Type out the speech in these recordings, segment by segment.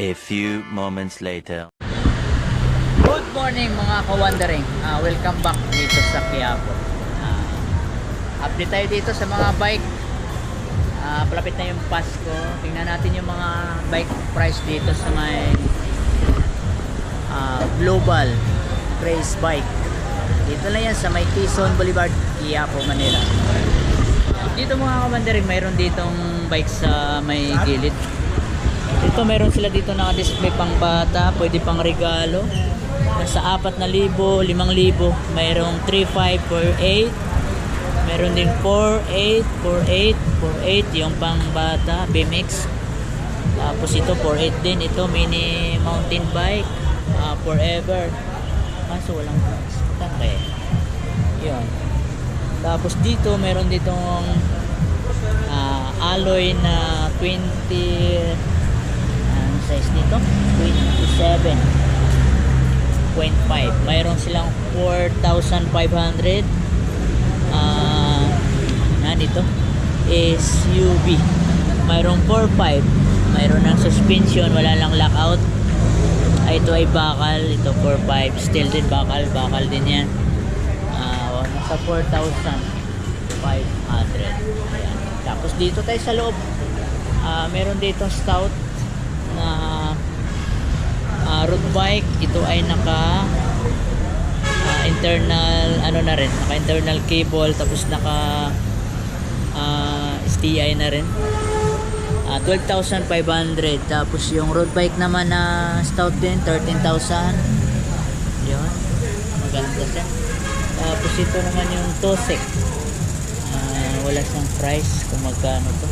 A few moments later. Good morning mga ka-wandering. Welcome back dito sa Quiapo. Update tayo dito sa mga bike. Palapit na yung Pasko. Tingnan natin yung mga bike price dito sa may Global Race Bike. Dito lang yan sa may Quezon Boulevard, Quiapo, Manila. Dito mga ka-wandering, mayroon ditong bike sa may gilid. Dito meron sila dito naka-display pang bata, pwede pang regalo. Sa 4,000, 5,000, mayroong 3,500, 4,800. Meron din 4,800, 4,800, 4,800 yung pang bata, BMX. Tapos ito 4,800 din, ito mini mountain bike, forever. Kaso walang okay. Yun. Tapos dito meron ditong alloy na 20 size nito 27.5. mayroon silang 4,500. Nito SUV, mayroong 4,500, mayroon ng suspension, wala lang lockout. Ito ay bakal, ito 4,500, steel din, bakal din yan. Nasa 4,500. Ayan. Tapos dito tayo sa loob, meron dito stout na road bike. Ito ay naka internal na rin, naka internal cable, tapos naka STI na rin. 12,500. Tapos yung road bike naman na stout din, 13,000. yun, maganda siya. Tapos ito naman yung Tosek, wala siyang price kung magkano to.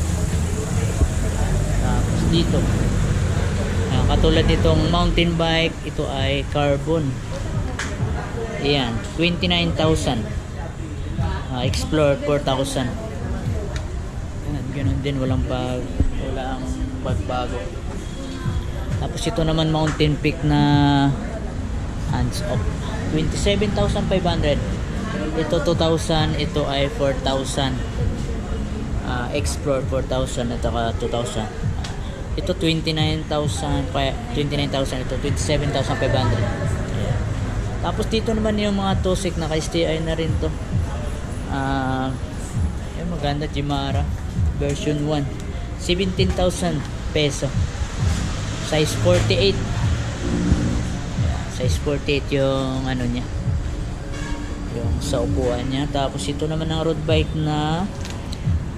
Tapos dito katulad nitong mountain bike, ito ay carbon. Ayan, 29,000. Explorer 4,000. Ganun din, wala ang pagbago. Tapos ito naman mountain peak na hands off, 27,500. Ito 2,000, ito ay 4,000. Explorer 4,000 at saka 2,000. Ito 29,000, ito 27,500. Ayan. Tapos dito naman yung mga Tosek na ka-STI na rin to. Yung maganda, Jimara version 1, 17,000 peso. Size 48. Ayan, size 48 yung niya, yung sa upuan niya. Tapos ito naman ang road bike na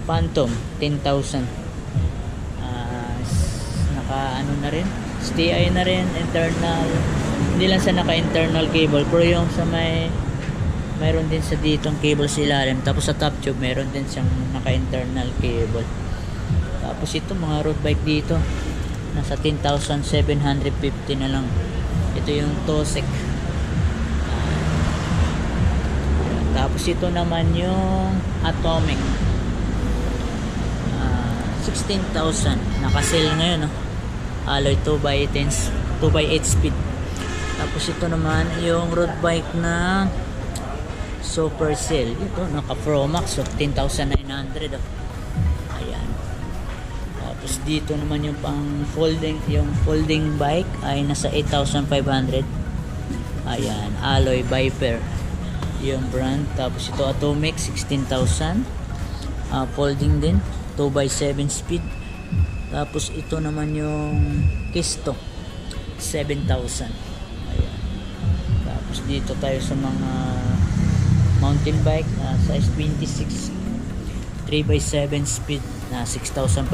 Phantom, 10,000. Na rin, STI na rin, internal, hindi lang sa naka-internal cable, pero yung sa mayroon din sa ditong cable sa ilalim. Tapos sa top tube mayroon din siyang naka-internal cable. Tapos ito mga road bike dito nasa 10,750 na lang. Ito yung Tosek. Tapos ito naman yung Atomic, 16,000, naka-sale ngayon, alloy 2x8 speed. Tapos ito naman yung road bike na Super Cell, ito naka Pro Max, 10,900. Ayan. Tapos dito naman yung pang folding bike ay nasa 8,500. Ayan, alloy Viper yung brand. Tapos ito Atomic, 16,000. Folding din, 2x7 speed. Tapos ito naman yung Kisto, 7,000. Ayan. Tapos dito tayo sa mga mountain bike na size 26, 3x7 speed na 6,500.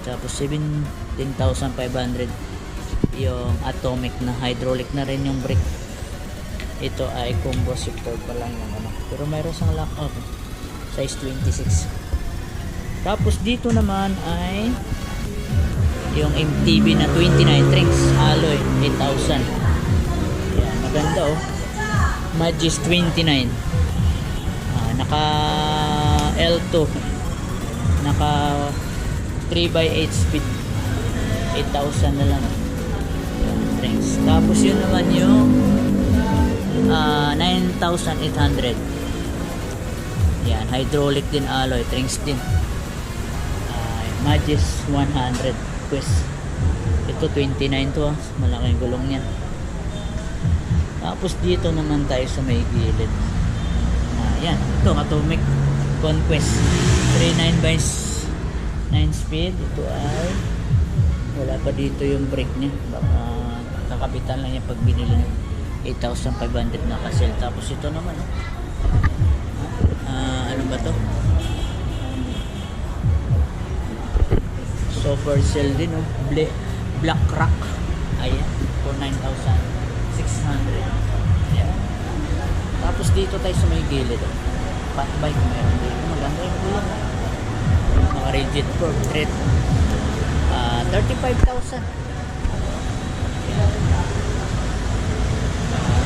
Tapos 17,500 yung Atomic na hydraulic na rin yung brake. Ito ay combo support pa lang yung pero mayroon siyang lockout, size 26. Tapos dito naman ay yung MTB na 29 rings, alloy 8,000. Yan, maganda Magis 29. Naka L2, naka 3x8 speed, 8,000 na lang. Yan, rings. Tapos yun naman yung 9,800. Yan, hydraulic din, alloy, rings din. Magis 100 quest. Ito 29 to, malaking gulong niya. Tapos dito naman tayo sa may gilid. Yan, ito Atomic Conquest 39 by 9 speed. Ito ay wala pa dito yung brake niya, baka kakapitan lang niya pag binili niya. 8,500 na kasel. Tapos ito naman ano ba to, Super Cell din Black Rock. Ayan, for 9,600. Ayan. Tapos dito tayo sa may gilid. Fat bike meron dito. Maganda yung gulong. Mga rigid portrait. 35,000.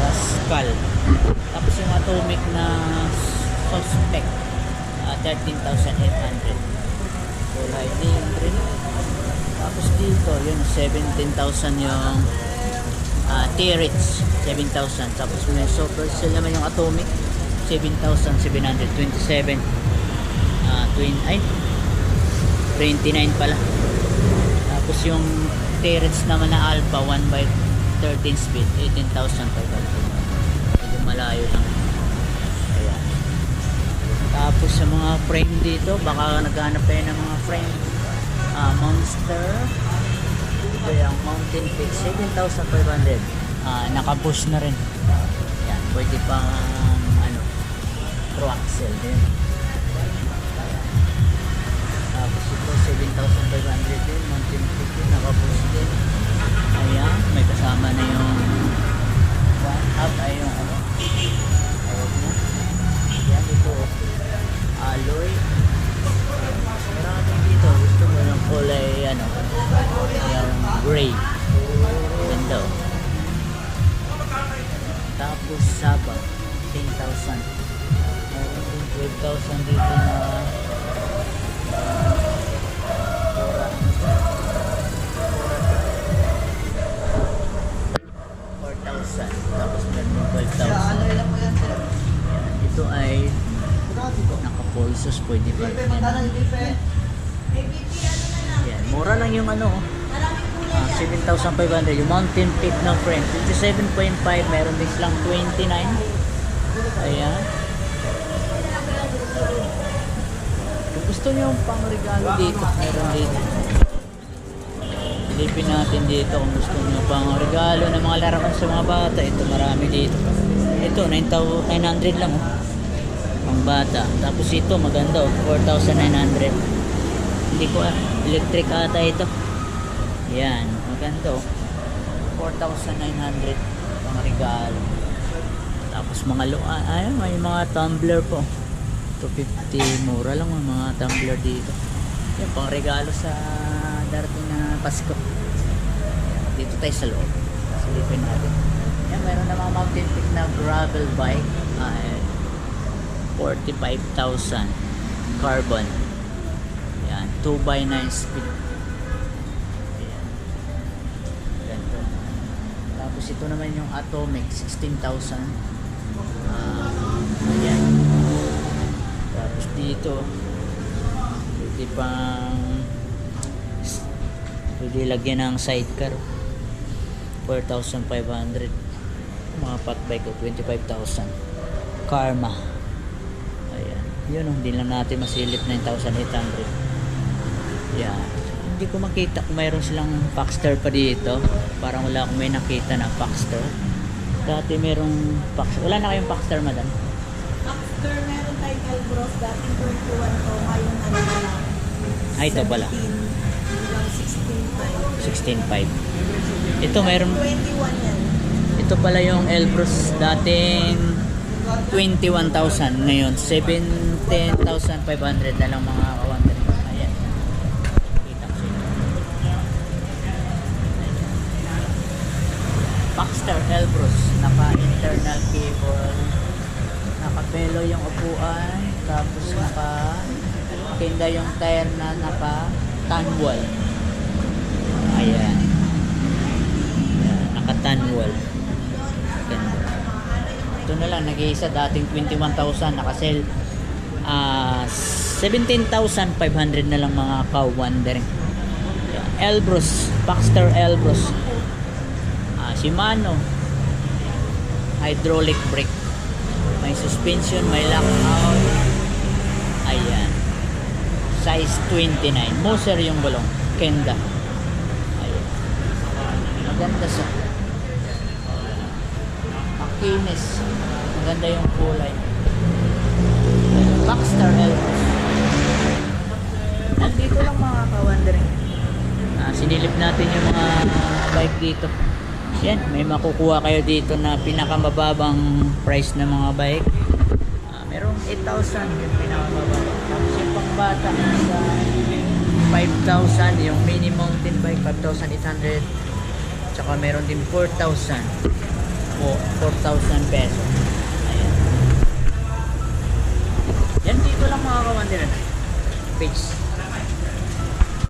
Rascal. Tapos yung Atomic na Suspect. 13,800. Kulay din. Tapos dito, yun, 17,000 yung T-Rex, 7,000. Tapos may Super Cell naman yung Atomic, 7,727. 29 pala. Tapos yung T-Rex naman na Alpha 1 by 13 speed, 18,500. Medyo malayo lang. Ayan. Tapos sa mga frame dito, baka naghanap kayo ng mga frame. Monster. Ito yung Mountain Peak, 7,500. Naka-push na rin. Yan, pwede pang pro axle din. Tapos ito 7,500 din, Mountain Peak din, naka-push din. Ayan, may kasama na yung one up ay yung tawag mo. Yan, ito alloy. Maraming dito, gusto mo ng kulay yung gray. Ganda Tapos Saba 10,000. 12,000 dito na 4,000. Tapos meron 12,000. Ito ay naka-pulsos, pwede pa rin yan. Mura lang yung 7,500 yung Mountain Peak na frame, 27.5. meron din silang 29. Ayan, kung gusto nyo yung pang regalo dito, meron dito. Silipin natin dito kung gusto nyo pang regalo ng mga laruan sa mga bata. Ito marami dito. Ito 900 lang pang bata. Tapos ito maganda 4,900. Hindi ko electric ata ito. Yan, maganda 4,900 pang regalo. Tapos mga ayun, may mga tumbler po. 250, mura lang ang mga tumbler dito. Yan, pang regalo sa darating na Pasko. Yan, dito tayo sa loob. Silipin natin. Yan, mayroon na mga Mountain Peak na gravel bike. 45,000 carbon. Yan, 2x9 speed. Ayan. Ganito. Tapos ito naman yung Atomic, 16,000. Ayan. Tapos dito pwede lagyan ng sidecar, 4,500. Mga fat bike ko 25,000. Karma. Ayan, yun hindi lang natin masilip 9,800. Yan, hindi ko makita kung mayroon silang Paxter pa dito. Parang wala akong may nakita na Paxter. Dati merong Paxter. Wala na kayong Paxter, madam? Paxter meron tayong Elbros, dating 21 to, ngayon ano na lang. Ito pala 16.5. 16.5. Ito meron 21 yan. Ito pala yung Elbros, dating 21,000, ngayon 17,500 na lang mga kawander. Ayan, kita ko sila. Paxter Elbros, naka internal cable, nakapelo yung upuan, tapos naka kinda yung tire na naka tanwal. Ayan, naka tanwal. Ganda. Ito na lang, nag-iisa dating 21,000, naka-sell 17,500 na lang mga ka-wondering. Yan. Elbrus, Baxter Elbrus. Shimano. Hydraulic brake. May suspension, may lockout. Ayan. Size 29. Moser yung gulong. Kenda. Ayan. Maganda siya. Makinis. Maganda yung kulay. Baxter Elbrus. Nandito lang mga ka-wondering. Sinilip natin yung mga bike dito. Yan, may makukuha kayo dito na pinakamababang price ng mga bike. Merong 8,000 yung pinakamababa. Tapos yung pangbata sa 5,000, yung mini mountain bike 5,800. Tsaka meron din 4,000 o 4,000 pesos. Ayan. Yan dito lang mga kawandiran. Page